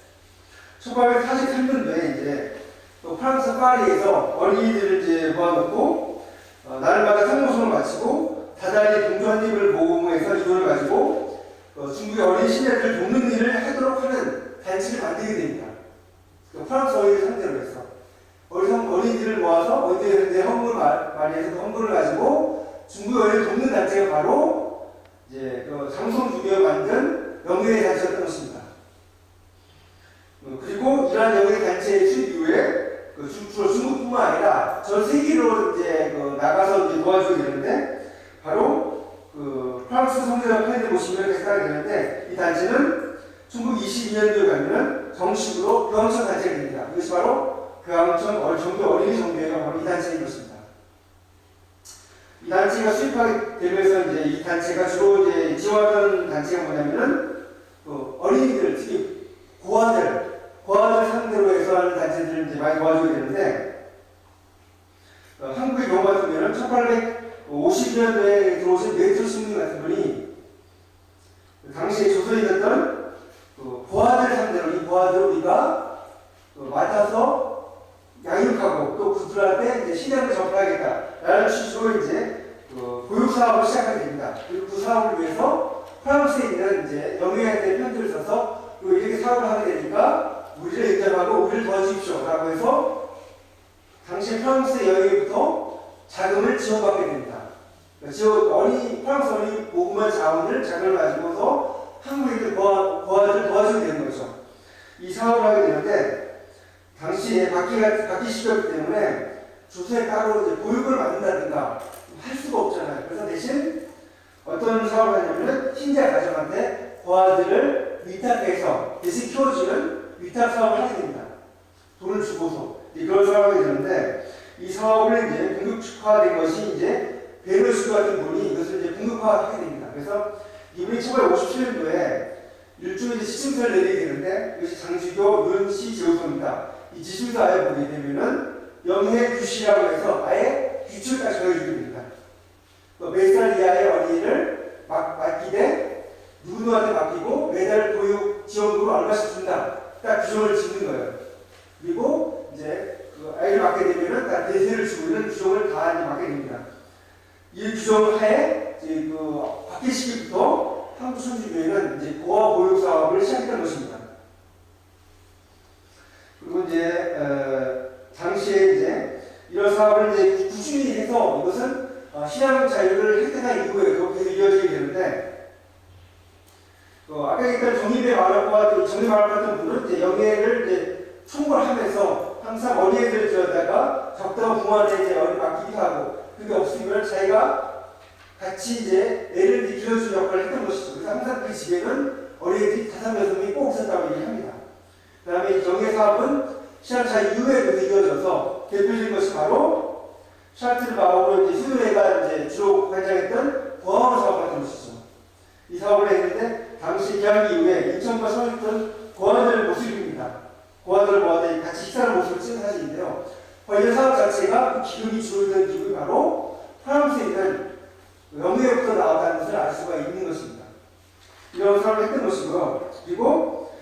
1843년도에 이제 또 프랑스 파리에서 어린이들을 이제 모아놓고 날마다 성모성을 마치고 다달이 동조 한 입을 모금해서 이 돈을 가지고 중국의 어린 신자들을 돕는 일을 하도록 하는 단체를 만들게 됩니다. 프랑스 어린이들 상대로 해서 어린이들을 모아서 어린이들한테 헌금을 많이 해서 그 헌금을 가지고 중국의 어린이를 돕는 단체가 바로 이제 장성주교가 만든 영예의 단체였던 것입니다. 그리고 이러한 영예의 단체의 수입 이후에 주로 중국뿐만 아니라 전 세계로 이제 나가서 도와주게 되는데 바로 그 프랑스 성대사 팬을 보시면 계산하게 되는데 이 단체는 1922년도에 가면 정식으로 교황청 단체가 됩니다. 이것이 바로 교황청 종교 어린이 종교회가 바로 이 단체인 것입니다. 이 단체가 수립하게 되면서 이제 이 단체가 주로 이제 지원하던 단체가 뭐냐면은 어린이들 특히 고아들 상대로 해서 하는 단체들을 이제 많이 도와주게 되는데 한국의 경우 같은 경우는 1850년도에 들어오신 메트로 신문 같은 분이 당시에 조선에 있었던 고아들 상대로 이 고아들을 우리가 맡아서 양육하고 또 그들한테 이제 신앙을 전파하겠다라는 취지로 이제 교육 사업을 시작하게 됩니다. 그리고 그 사업을 위해서 프랑스에 있는 이제 영유아한테 편지를 써서 이렇게 사업을 하게 되니까 우리를 인정하고 우리를 도와주십시오라고 해서 당시 프랑스 여행부터 자금을 지원받게 됩니다. 프랑스 어린이 모금한 자금을 가지고서 한국인들 고아들을 도와주게 되는 거죠. 이 사업을 하게 되는데 당시에 박기 시기였기 때문에 조선에 따로 이제 보육을 받는다든가 할 수가 없잖아요. 그래서 대신 어떤 사업을 하냐면은 신자 가정한테 고아들을 위탁해서 대신 키워주는 위탁 사업을 하게 됩니다. 돈을 주고서 그런 사업을 하게 되는데 이 사업을 이제 공격화된 것이 이제 베르슈 같은 분이 이것을 이제 공격화하게 됩니다. 그래서 이분이 1957년도에 일종의 지침서를 내리게 되는데 이것이 장주교 윤씨 제후서입니다. 이 지침서 아예 보게 되면은 영해 규시라고 해서 아예 규칙까지 정해주게 됩니다. 몇 살 이하의 어린이를 맡기되 누구누구한테 맡기고 매달 보육 지원금을 얼마씩 준다. 딱 규정을 짓는 거예요. 그리고 이제 그 아이를 맡게 되면은 딱 대세를 주고 있는 규정을 다 이제 맡게 됩니다. 이 규정 하에 이제 박기 시기부터 한국 천주교회는 이제 고아 보육 사업을 시작했던 것입니다. 그리고 이제 당시에 이제 이런 사업을 이제 꾸준히 해서 이것은 신앙 자유를 획득한 이후에 계속 이어지게 되는데 아까 얘기했던 정립의 마을과 정립 마을 같은 분은 이제 영예를 이제 총괄 하면서 항상 어린애들을 들여다가 적당한 공원에 이제 어린 맡기기도 하고 그게 없으면 자기가 같이 이제 애를 길러주는 역할을 했던 것이죠. 그래서 항상 그 집에는 어린애들이 5-6명이 꼭 있었다고 얘기합니다. 그 다음에 영예 사업은 신앙 자유 이후에도 이어져서 대표적인 것이 바로 샤르트르 마을로 이제 수요회가 이제 주로 관장했던 고아원 사업 같은 것이죠. 이 사업을 했는데 당시 개항 이후에 인천과 서울에 있던 고아들 모습입니다. 고아들을 모아서 같이 식사하는 모습을 찍은 사진인데요. 이 사업 자체가 그 기름이 주로 있는 기름이 바로 프랑스에 있는 영예부터 나왔다는 것을 알 수가 있는 것입니다. 이런 사업을 했던 것이고요. 그리고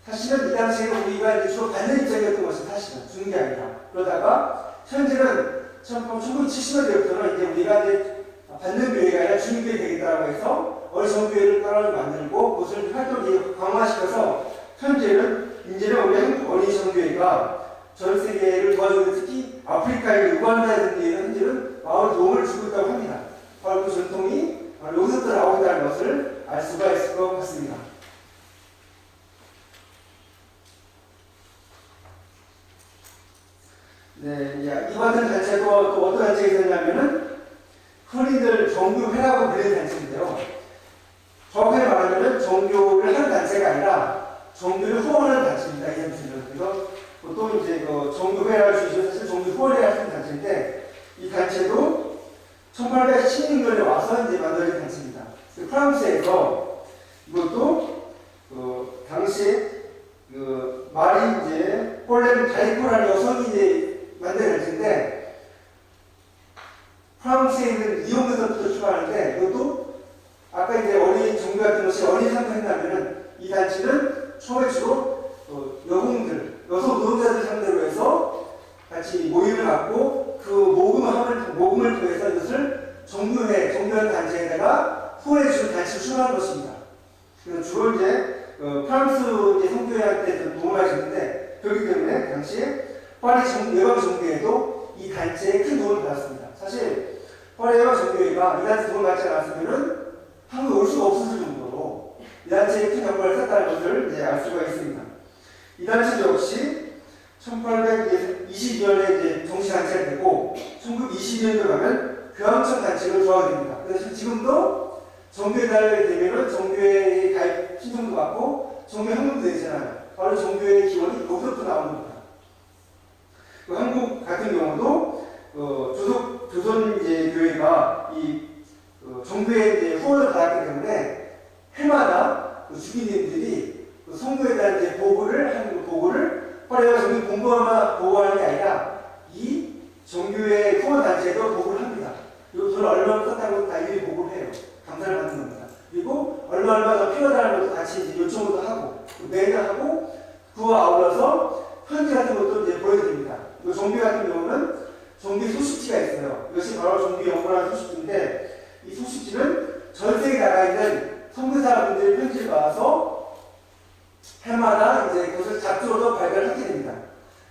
사실은 이 당시에는 우리가 이제 주로 받는 입장이었던 것이 사실은 주는 게 아니라 그러다가 현재는 1970년대부터는 이제 우리가 이제 받는 교회가 아니라 주는 교회 되겠다고 해서 어린 정교회를 따로 만들고 그것을 활동을 강화시켜서 현재는 이제는 우리 한국 어린이 정교회가 전 세계를 도와주는 특히 아프리카의 우간다에 있는 데에는 현재는 마을 도움을 주고 있다고 합니다. 바로 그 전통이 여기서부터 나오고 있다는 것을 알 수가 있을 것 같습니다. 네, 이 같은 단체가 또 어떤 단체가 있었냐면은 흔히들 종교회라고 불리는 단체인데요. 정확하게 말하면은 종교를 하는 단체가 아니라 종교를 후원하는 단체입니다. 이 단체는. 그래서 보통 이제 종교회라고 주시면 사실 종교 후원을 하는 단체인데 이 단체도 1816년에 와서 이제 만들어진 단체입니다. 프랑스에서 이것도 당시에 마리 이제 폴렘 다이코라는 여성이 이제 만든 단체인데 프랑스에 있는 리옹에서부터 출발하는데 이것도 아까 이제 어린이 종교 같은 것이 어린이 상태했다면은 이 단체는 처음에 주로 여성 노동자들 상대로 해서 같이 모임을 갖고 그 모금을 통해서 이것을 종교회 단체에다가 후원해주는 단체로 출발한 것입니다. 그래서 주로 이제 프랑스 성교회한테 도움을 하셨는데 그렇기 때문에 당시에 파리 외곽 정교회도 이 단체에 큰 도움을 받았습니다. 사실 파리 외곽 정교회가 이 단체 도움을 받지 않았으면 한국에 올 수가 없었을 정도로 이 단체에 큰 역할을 했다는 것을 이제 알 수가 있습니다. 이 단체도 역시 1822년에 이제 정식 단체가 되고 1922 20년도 가면 교황청 단체로 들어가게 됩니다. 그래서 지금도 정교회 다니게 되면은 정교회에 가입 신청도 받고 정교회 헌금도 되잖아요. 바로 정교회의 기원이 여기서부터 나오는 겁니다. 한국 같은 경우도 조선 이제 교회가 이 정교회 이제 후원을 받았기 때문에 해마다 주기님들이 성교에 대한 이제 보고를 빨리 정교 공부하거나 보고하는 게 아니라 이 정교회 후원 단체에도 보고를 합니다. 그리고 돈을 얼마나 썼다고 다 일일이 보고를 해요. 감사를 받는 겁니다. 그리고 얼마 더 필요하다는 것도 같이 이제 요청도 하고 매일 하고 그와 아울러서 편지 같은 것도 이제 보여드립니다. 정교회 같은 경우는 정교회 소식지가 있어요. 이것이 바로 정교회 연구라는 소식지인데 이 소식지는 전 세계 나라에 있는 선교사분들의 편지를 받아서 해마다 이제 그것을 잡지로도 발간하게 됩니다.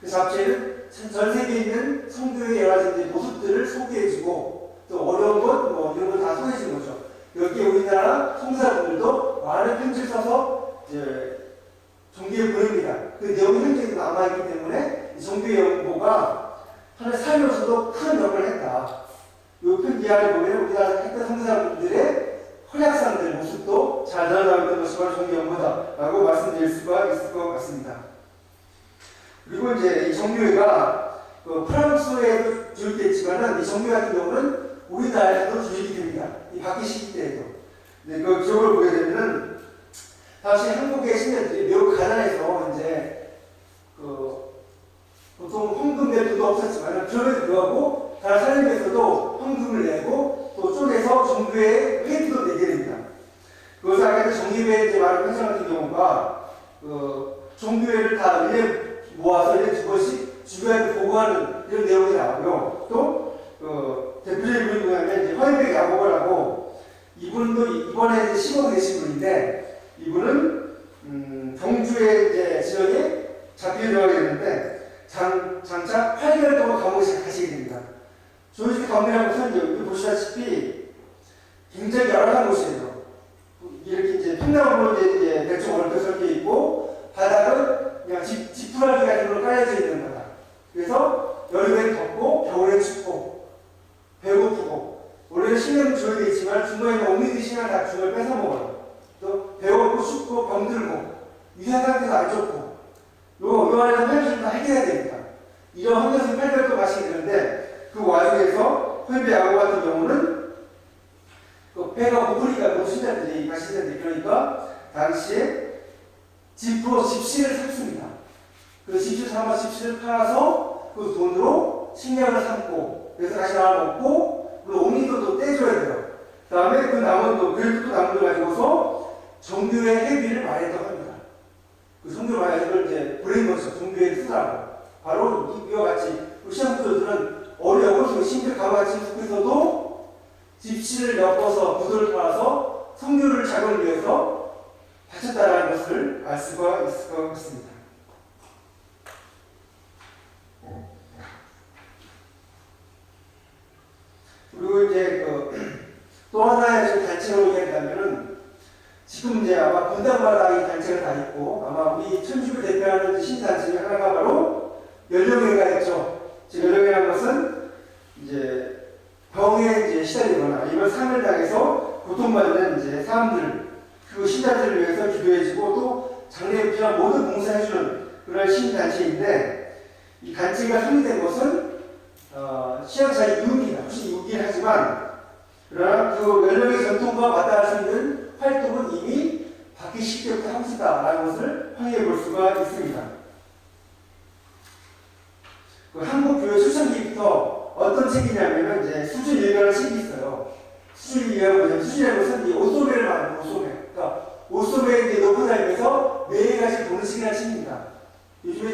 그 잡지에는 전 세계에 있는 선교의 여러 가지 모습들을 소개해주고 또 어려운 것 뭐 이런 걸 다 소개해주는 거죠. 여기에 우리나라 선교사분들도 많은 편지를 써서 이제 정교회에 보냅니다. 그 내용이 현재도 남아있기 때문에 정교회 연구가 하나의 삶으로서도 큰 역할을 했다. 이 편지 안에 보면 우리나라 했던 선교사분들의 활약상들 모습도 잘 드러나고 있는 것이 바로 정교회 연구다라고 말씀드릴 수가 있을 것 같습니다. 그리고 이제 이 정교회가 프랑스에도 주입됐지만은 이 정교회 같은 경우는 우리나라에서도 주입이 됩니다. 이 바뀌 시기 때에도. 네, 그 기록을 보게 되면은 당시 한국의 신자들이 매우 가난해서 이제 보통 헌금 낼 돈도 없었지만 그럼에도 불구하고 다른 사람에서도 헌금을 내고 또 쪼개서 정교회 회비도 내게 됩니다. 그래서 아까 정교회 이제 말한 회장 같은 경우가 정교회를 다 1년 모아서 1년에 2번씩 주교한테 보고하는 이런 내용이 나오고요. 또 대표적인 분이 뭐냐면 이제 허인백 야고보라고 이분도 이번에 이제 10억 내신 분인데 이분은 경주의 이제 지역에 잡히게 들어가게 되는데 장차 8개월 동안 감옥에 가시게 됩니다. 조이스 감옥이라는 곳은 여기 보시다시피 굉장히 열악한 곳이에요. 이렇게 이제 통나무로 이제 대충 얼룩 설켜 있고 바닥은 그냥 지푸라기 같은 걸로 깔려져 있는 거다. 그래서 여름엔 덥고 겨울엔 춥고 배고프고 원래는 신경은 조용히 있지만 중간에 옥리드 신앙 다 중을 뺏어 먹어요. 또 배고프고 춥고 병들고 위생 상태도 안 좋고 요 안에서 환경을 다 해결해야 됩니다. 이런 환경에서 8개월 동안 마시게 되는데 그 와중에서 허인배 야고 같은 경우는 배가 고프니까 노신자들이 마시는데 그러니까 당시에 집으로 집시를 샀습니다. 그 집시를 사서 집시를 팔아서 그 돈으로 식량을 삼고 그래서 다시 나와 먹고 그리고 옥리도도 떼줘야 돼요. 그 다음에 그 남은 또 그래도 또 남은 걸 가지고서 정교회 회비를 마련했다고 합니다. 그 성교 마련을 이제 보낸 거죠. 정교회를 쓰라고. 바로 이와 같이 시장부들은 어려운 신들 가마같이 속에서도 집시를 엮어서 구도를 팔아서 성교를 작업을 위해서 바쳤다라는 것을 알 수가 있을 것 같습니다. 그리고 이제 또 하나의 단체로 얘기한다면은 지금 이제 아마 분당마다 이 단체가 다 있고 아마 우리 천주교 대표하는 신단체 중에 하나가 바로 연령회가 있죠. 지금 연령회라는 것은 이제 병에 이제 시달리거나 아니면 상을 당해서 고통받는 이제 사람들 그 신자들을 위해서 기도해주고 또 장래에 필요한 모든 봉사해주는 그런 신단체인데 이 단체가 성립된 것은 신앙사의 이웃입니다. 혹시 이웃이긴 하지만 그러나 그 연령의 전통과 맞닿을 수 있는 활동은 이미 바뀌기 시작부터 하고 있다라는 것을 확인해 볼 수가 있습니다. 그 한국 교회 초창기부터 어떤 책이냐면은 이제 수준일가라는 책이 있어요. 수준일가가 뭐냐면 수준이라는 것은 이 옷소매를 말하는 옷소매. 그러니까 옷소매에 이제 놓고 다니면서 매일같이 보는 책이라는 책입니다. 요즘에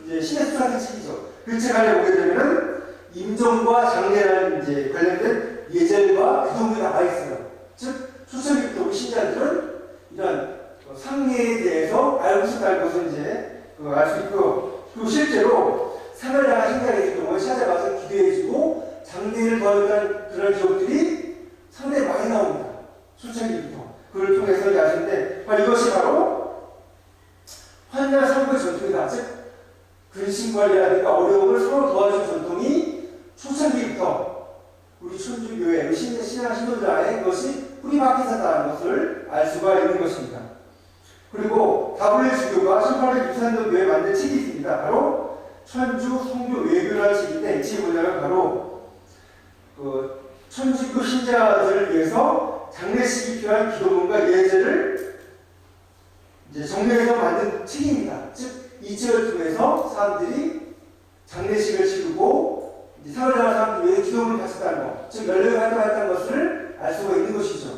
이제 신의 수사하는 책이죠. 그 책 안에 보게 되면은 임종과 장례라는 이제 관련된 예절과 기도문이 나와 있어요. 즉 초창기부터 우리 신자들은 이런 상례에 대해서 알고 싶다는 것을 이제 알 수 있고 그리고 실제로 상을 당한 신자가 있을 경우에 찾아가서 기도해주고 장례를 도와준다는 그런 기록들이 상당히 많이 나옵니다. 초창기부터 그걸 통해서 아시는데 이것이 바로 환자 상부의 전통이다. 즉 근심관리라든가 어려움을 서로 도와주는 전통이 초창기부터 천주교회, 신앙 신도들 안에 그것이 뿌리 박혀 있었다는 것을 알 수가 있는 것입니다. 그리고 WS교가 1863년도에 만든 책이 있습니다. 바로 천주 성교 외교라는 책인데, 이 책이 뭐냐면 바로 그 천주교 신자들을 위해서 장례식이 필요한 기도문과 예제를 이제 정리해서 만든 책입니다. 즉 이 책을 통해서 사람들이 장례식을 치르고 사회생활 사람들 위해 기도문을 바쳤다는 것, 즉 연례 활동했다는 것을 알 수가 있는 것이죠.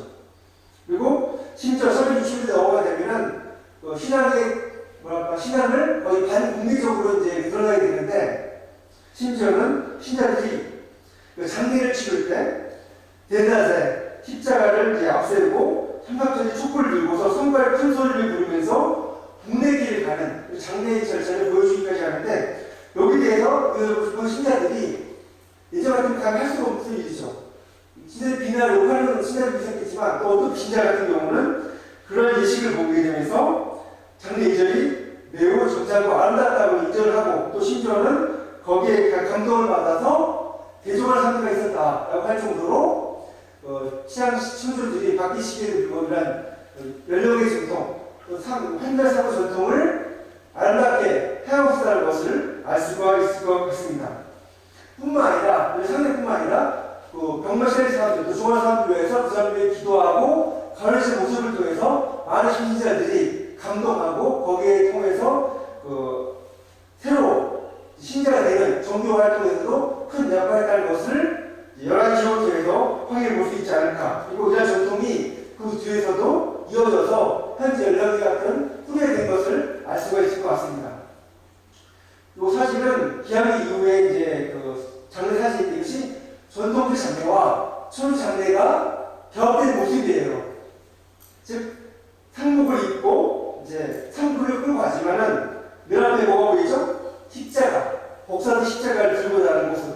그리고 심지어 1960년대 넘어가 되면은 신앙을 거의 반국민적으로 이제 드러나게 되는데, 심지어는 신자들이 장례를 치를 때 대낮에 십자가를 이제 앞세우고 삼각전에 촛불을 들고서 손발 큰 소리를 부르면서 국내길을 가는 장례의 절차를 보여주기까지 하는데, 여기에 대해서 그 신자들이 예전 같은 감히 할 수가 없는 일이죠. 신자들 비난을 욕하는 신자들도 있었겠지만, 또 어떤 신자 같은 경우는 그런 예식을 보게 되면서 장례 이절이 매우 점잖고 아름답다고 인정을 하고, 또 심지어는 거기에 감동을 받아서 대종할 상태가 있었다라고 할 정도로 신앙 신도들이 바뀌 시기에 이런 연령의 전통, 또 한달 사고 전통을 아름답게 해오고 있다는 것을 알 수가 있을 것 같습니다. 뿐만 아니라, 상대뿐만 아니라 병마실의 사람들, 또 중환 사람들 위해서 그 사람들이 기도하고 가르치는 모습을 통해서 많은 신자들이 감동하고, 거기에 통해서 새로 신자가 되는 종교 활동에서도 큰 역할을 했다는 것을 11시를 통해서 확인해 볼 수 있지 않을까. 그리고 이러한 전통이 그 뒤에서도 이어져서 현재 연령이 같은 후계된 것을 알 수가 있을 것 같습니다. 이 사실은 기항 이후에 이제 장례 사진인데, 이것이 전통적 장례와 천주 장례가 결합된 모습이에요. 즉 상복을 입고 이제 상복을 끌고 가지만은 면 앞에 뭐가 보이죠? 십자가, 복사된 십자가를 들고 나가는 모습,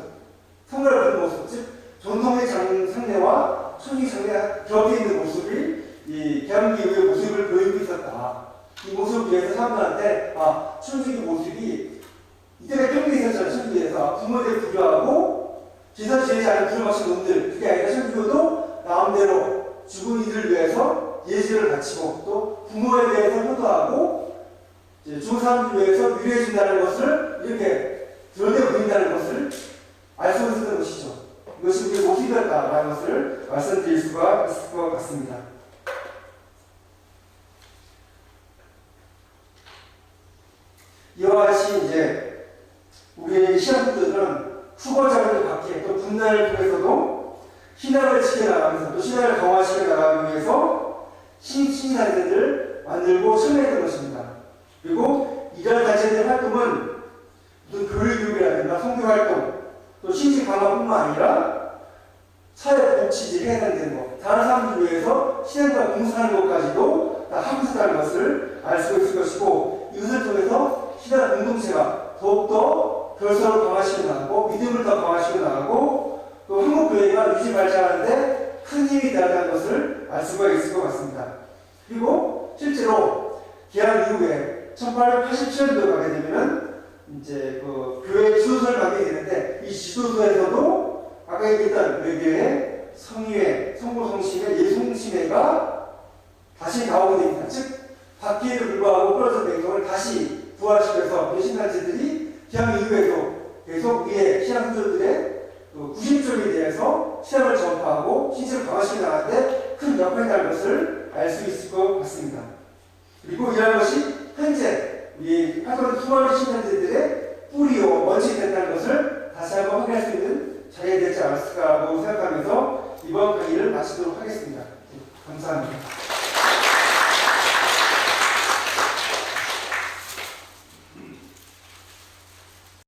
성가를 부는 모습, 즉 전통의 상례와 천주 장례가 결합되어 있는 모습이 이 개항기 이후의 모습을 보이고 있었다. 이 모습을 위해서 사람들한테 천주교 모습이 이때가 평균이 있었잖아요. 천주교에서 부모들이 불효하고 제사 지내지 않은 불효하신 놈들, 그게 아니라 천주교도 마음대로 죽은 이들을 위해서 예제를 바치고, 또 부모에 대해서 효도하고 죽은 사람들을 위해서 위로해준다는 것을 이렇게 드러내 보인다는 것을 알 수 있었던 것이죠. 이것이 우리의 모습이었다라는 것을 말씀드릴 수가 있을 것 같습니다. 이와 같이 이제 우리의 신앙분들은 후보자를 받기에, 또 분단을 통해서도 신앙을 지켜나가면서, 또 신앙을 강화시켜 나가기 위해서 신사들을 만들고 설명했던 것입니다. 그리고 이러한 단체들의 활동은 무슨 교육이라든가 선교활동, 또 신체 강화뿐만 아니라 사회 복지에 해당되는 것, 다른 사람들을 위해서 신앙과 봉사하는 것까지도 다 하고 있다는 것을 알 수 있을 것이고, 이것을 통해서 신앙 공동체가 더욱더 결서를 강화시켜 나가고, 믿음을 더 강화시켜 나가고, 또 한국교회가 유지 발전하는데 큰 힘이 되었다는 것을 알 수가 있을 것 같습니다. 그리고 실제로 개항 이후에 1887년도에 가게 되면은 이제 교회 지도서를 받게 되는데, 이 지도서에서도 아까 얘기했던 외교회, 성의회, 성보성심회, 예송심회가 다시 나오게 됩니다. 즉 바퀴에도 불구하고 끌어졌던 행동을 다시 부활시켜서 신단체들이 개항 이후에도 계속 우리의 신앙생들의 구심점에 대해서 신앙을 전파하고 신체를 강화시켜 나가는데 큰 역할을 할 것을 알 수 있을 것 같습니다. 그리고 이러한 것이 현재 우리 활동하는 수많은 신앙생들의 뿌리요 원칙이 된다는 것을 다시 한번 확인할 수 있는 자리가 되지 않았을까라고 생각하면서 이번 강의를 마치도록 하겠습니다. 감사합니다.